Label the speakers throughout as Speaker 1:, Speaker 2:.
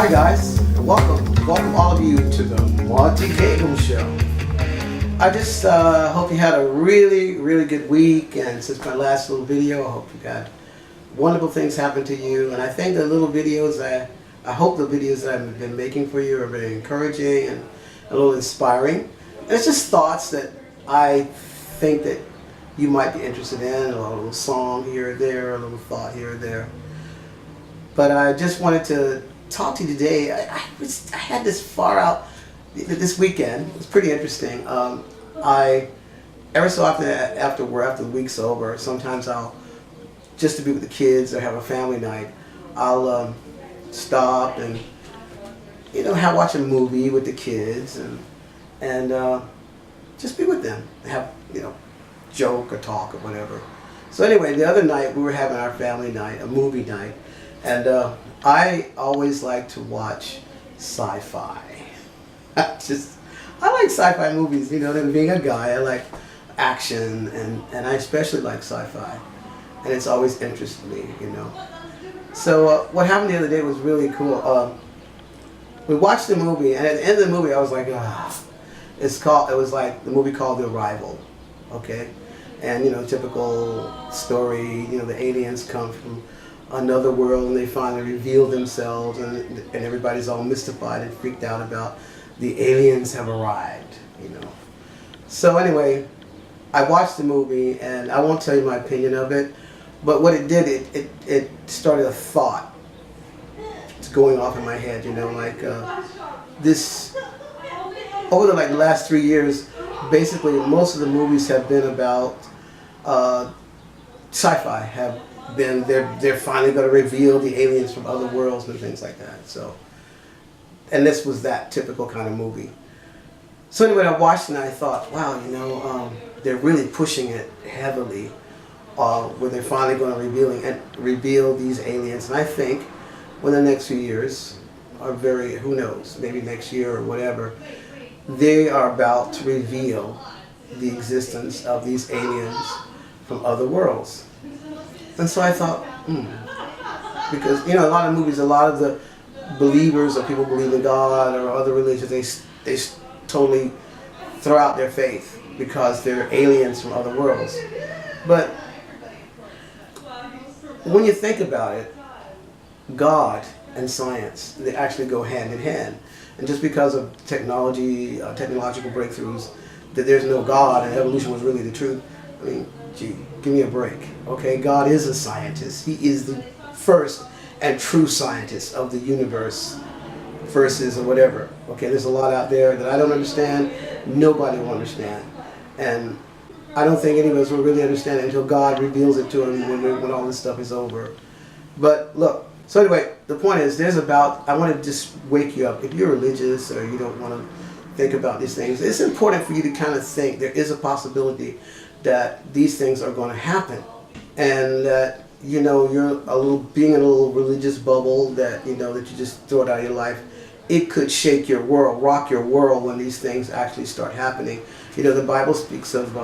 Speaker 1: Hi guys, and welcome all of you to the Monte Cagle Show. I just hope you had a really good week, and since my last little video, I hope you got wonderful things happen to you. And I think the little videos, I hope the videos that I've been making for you are very encouraging and a little inspiring. And it's just thoughts that I think that you might be interested in, a little song here or there, a little thought here or there. But I just wanted to talk to you today. I had this far out this weekend. It was pretty interesting. Every so often after the week's over, sometimes I'll, just to be with the kids or have a family night, I'll stop and watch a movie with the kids and just be with them, have joke or talk or whatever. So anyway, the other night we were having our family night, a movie night, and I always like to watch sci-fi. I like sci-fi movies, and being a guy, I like action, and I especially like sci-fi, and it's always interested me, So what happened the other day was really cool. We watched the movie, and at the end of the movie, I was like, it was like the movie called The Arrival, okay? And typical story, the aliens come from another world and they finally reveal themselves, and everybody's all mystified and freaked out about the aliens have arrived, So anyway, I watched the movie, and I won't tell you my opinion of it, but what it did, it started a thought. It's going off in my head, this, over the last 3 years, basically most of the movies have been about sci-fi, they're finally going to reveal the aliens from other worlds and things like that. So, and this was that typical kind of movie. So anyway, I watched it and I thought, wow, they're really pushing it heavily, where they're finally going to reveal these aliens. And I think within the next few years, who knows, maybe next year or whatever, they are about to reveal the existence of these aliens from other worlds. And so I thought, because a lot of movies, a lot of the believers or people believe in God or other religions, they totally throw out their faith because they're aliens from other worlds. But when you think about it, God and science, they actually go hand in hand. And just because of technological breakthroughs, that there's no God and evolution was really the truth, I mean, gee, give me a break. Okay, God is a scientist. He is the first and true scientist of the universe, versus or whatever. Okay, there's a lot out there that I don't understand. Nobody will understand. And I don't think any of us will really understand it until God reveals it to him when all this stuff is over. But look, so anyway, the point is, I want to just wake you up. If you're religious or you don't want to think about these things, it's important for you to kind of think there is a possibility that these things are going to happen, and that you're being in a little religious bubble that that you just throw it out of your life. It could shake your world, rock your world when these things actually start happening. The Bible speaks of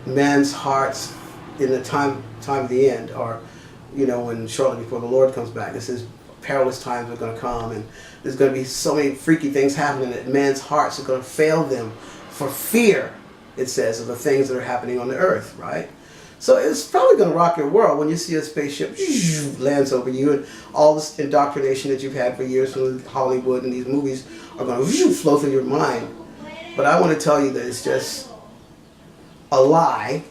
Speaker 1: man's hearts in the time of the end, or when shortly before the Lord comes back. This is perilous times are going to come, and there's going to be so many freaky things happening that man's hearts are going to fail them for fear, it says, of the things that are happening on the earth, right? So it's probably going to rock your world when you see a spaceship lands over you, and all this indoctrination that you've had for years from Hollywood and these movies are going to flow through your mind. But I want to tell you that it's just a lie,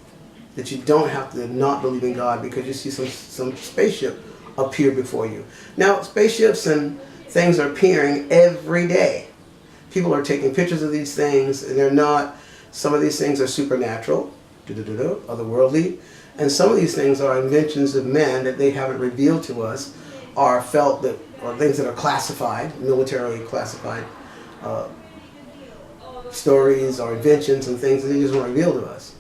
Speaker 1: that you don't have to not believe in God because you see some spaceship appear before you. Now, spaceships and things are appearing every day. People are taking pictures of these things, and they're not. Some of these things are supernatural, otherworldly, and some of these things are inventions of men that they haven't revealed to us, or things that are classified, militarily classified stories or inventions and things that they just won't reveal to us,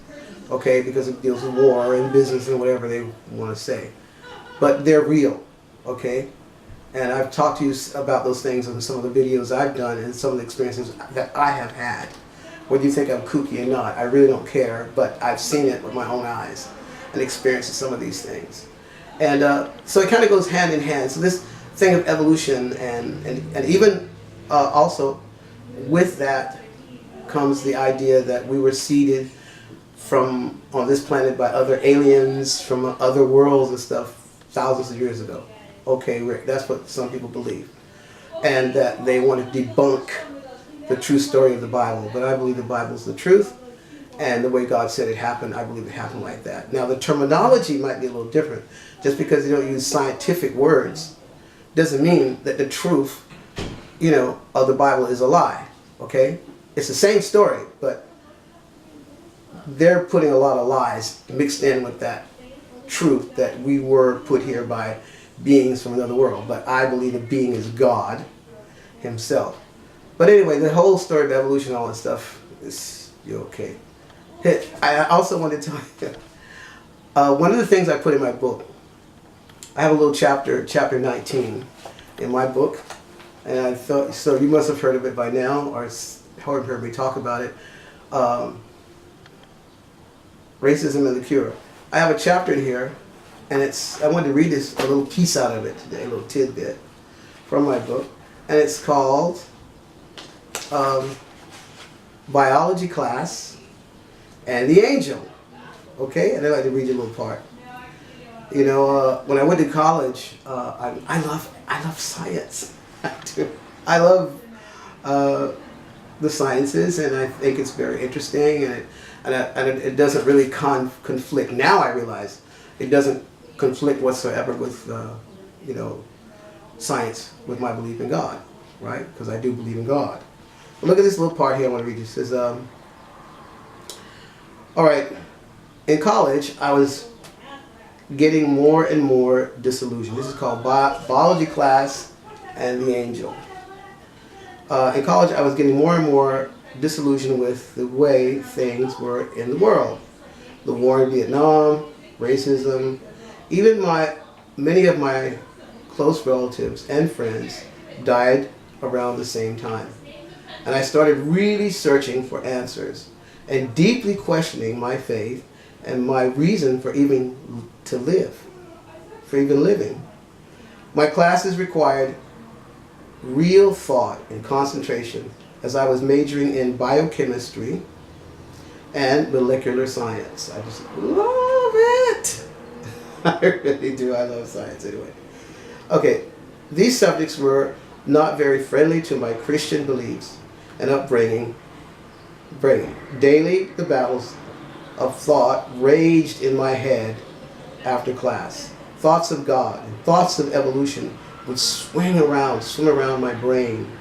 Speaker 1: okay, because it deals with war and business and whatever they want to say. But they're real, okay? And I've talked to you about those things in some of the videos I've done and some of the experiences that I have had. Whether you think I'm kooky or not, I really don't care, but I've seen it with my own eyes and experienced some of these things. And so it kind of goes hand in hand. So this thing of evolution, and even also with that comes the idea that we were seeded from on this planet by other aliens from other worlds and stuff thousands of years ago. Okay, Rick, that's what some people believe. And that they want to debunk the true story of the Bible. But I believe the Bible is the truth. And the way God said it happened, I believe it happened like that. Now, the terminology might be a little different. Just because you don't use scientific words doesn't mean that the truth, of the Bible is a lie. Okay? It's the same story, but they're putting a lot of lies mixed in with that truth that we were put here by beings from another world. But I believe a being is God himself. But anyway, the whole story of evolution, all that stuff, you're okay. I also want to tell you, one of the things I put in my book, I have a little chapter 19 in my book, and I thought, so you must have heard of it by now, or heard me talk about it, Racism and the Cure. I have a chapter in here, and I wanted to read a little piece out of it today, a little tidbit from my book, and it's called Biology Class and the Angel. Okay, and I'd like to read you a little part. When I went to college, I love science. I do. I love the sciences, and I think it's very interesting, and it doesn't really conflict. Now I realize it doesn't conflict whatsoever with science, with my belief in God, right? Because I do believe in God. But look at this little part here I want to read you. It says, all right, in college, I was getting more and more disillusioned. This is called Biology Class and the Angel. In college, I was getting more and more disillusioned with the way things were in the world. The war in Vietnam, racism, even many of my close relatives and friends died around the same time. And I started really searching for answers and deeply questioning my faith and my reason for even living. My classes required real thought and concentration as I was majoring in biochemistry and molecular science. I just love it. I really do. I love science anyway. Okay, these subjects were not very friendly to my Christian beliefs and upbringing. Daily, the battles of thought raged in my head after class. Thoughts of God and thoughts of evolution would swim around my brain.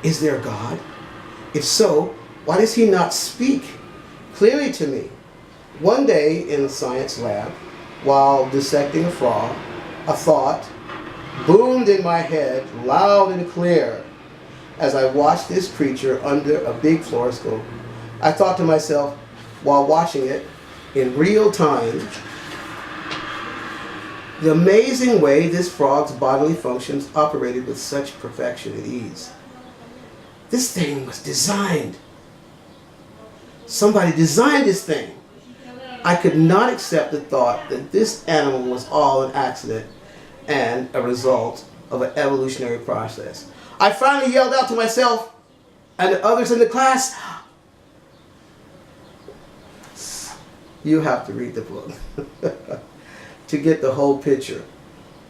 Speaker 1: Is there a God? If so, why does he not speak clearly to me? One day in the science lab, while dissecting a frog, a thought boomed in my head loud and clear as I watched this creature under a big fluoroscope. I thought to myself, while watching it in real time, the amazing way this frog's bodily functions operated with such perfection and ease. This thing was designed. Somebody designed this thing. I could not accept the thought that this animal was all an accident and a result of an evolutionary process. I finally yelled out to myself and the others in the class, you have to read the book to get the whole picture.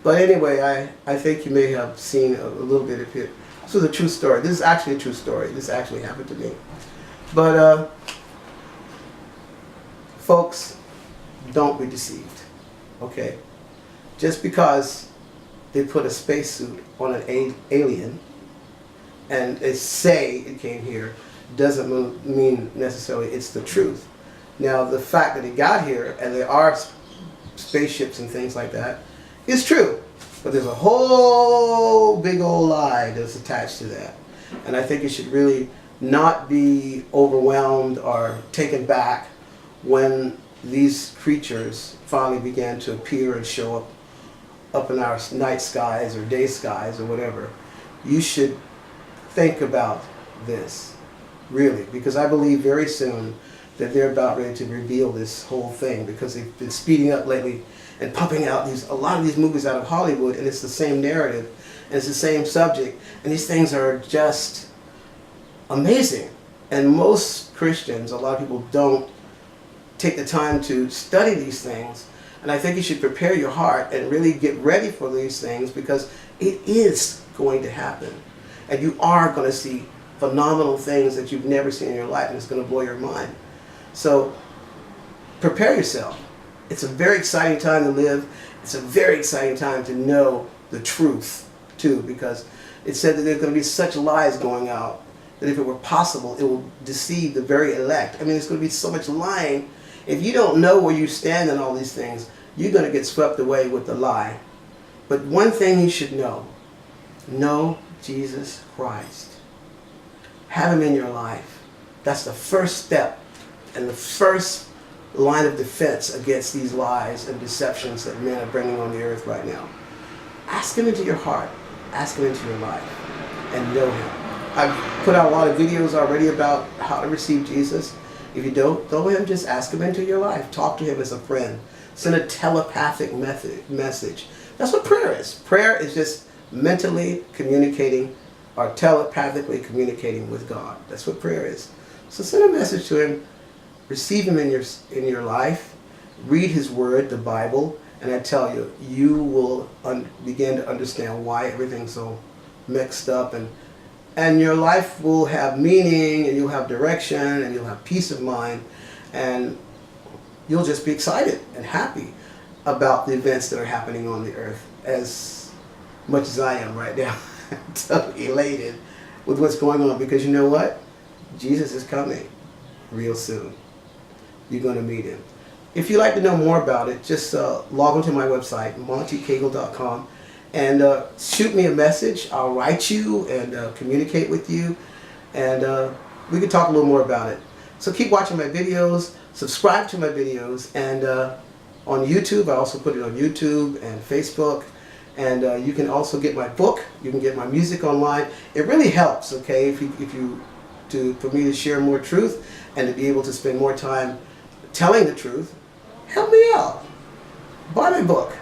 Speaker 1: But anyway, I think you may have seen a little bit of it. This was a true story. This is actually a true story. This actually happened to me. But folks, don't be deceived, okay? Just because they put a spacesuit on an alien and they say it came here doesn't mean necessarily it's the truth. Now, the fact that it got here and there are spaceships and things like that is true. But there's a whole big old lie that's attached to that. And I think it should really not be overwhelmed or taken back when these creatures finally began to appear and show up in our night skies or day skies or whatever. You should think about this, really, because I believe very soon that they're about ready to reveal this whole thing, because they've been speeding up lately and pumping out a lot of these movies out of Hollywood, and it's the same narrative, and it's the same subject, and these things are just amazing. And most Christians, a lot of people don't take the time to study these things. And I think you should prepare your heart and really get ready for these things, because it is going to happen. And you are going to see phenomenal things that you've never seen in your life, and it's going to blow your mind. So prepare yourself. It's a very exciting time to live. It's a very exciting time to know the truth too, because it said that there's going to be such lies going out that if it were possible, it will deceive the very elect. I mean, there's going to be so much lying. If you don't know where you stand in all these things, you're going to get swept away with the lie. But one thing you should know Jesus Christ. Have him in your life. That's the first step and the first line of defense against these lies and deceptions that men are bringing on the earth right now. Ask him into your heart. Ask him into your life and know him. I've put out a lot of videos already about how to receive Jesus. If you don't know him, just ask him into your life. Talk to him as a friend. Send a telepathic message. That's what prayer is. Prayer is just mentally communicating or telepathically communicating with God. That's what prayer is. So send a message to him. Receive him in your life. Read his word, the Bible, and I tell you, you will begin to understand why everything's so mixed up, and your life will have meaning, and you'll have direction, and you'll have peace of mind, and you'll just be excited and happy about the events that are happening on the earth, as much as I am right now. I'm totally elated with what's going on, because you know what? Jesus is coming real soon. You're going to meet him. If you'd like to know more about it, just log onto my website, montecagle.com, and shoot me a message. I'll write you and communicate with you, and we can talk a little more about it. So keep watching my videos, subscribe to my videos, and on YouTube, I also put it on YouTube and Facebook, and you can also get my book. You can get my music online. It really helps, okay, for me to share more truth and to be able to spend more time telling the truth. Help me out. Buy my book,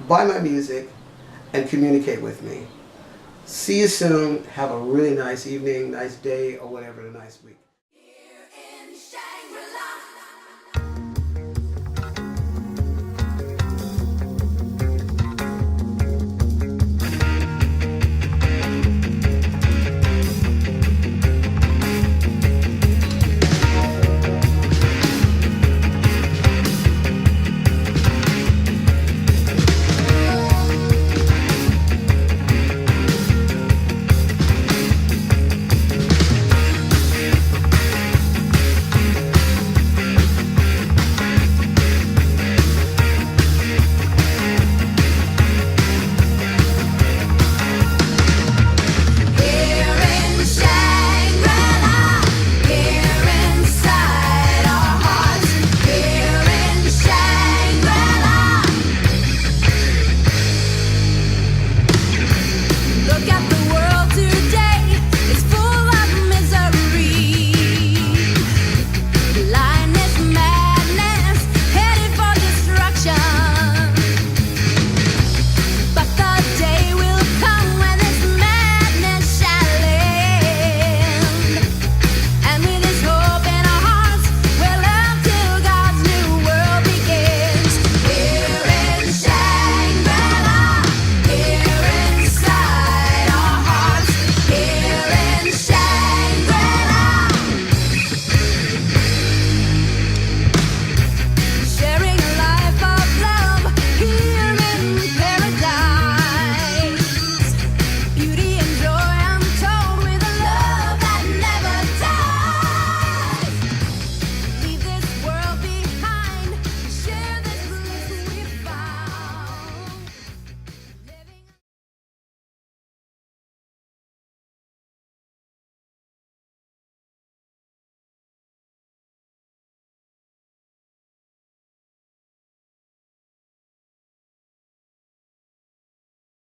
Speaker 1: buy my music, and communicate with me. See you soon. Have a really nice evening, nice day, or whatever, a nice week.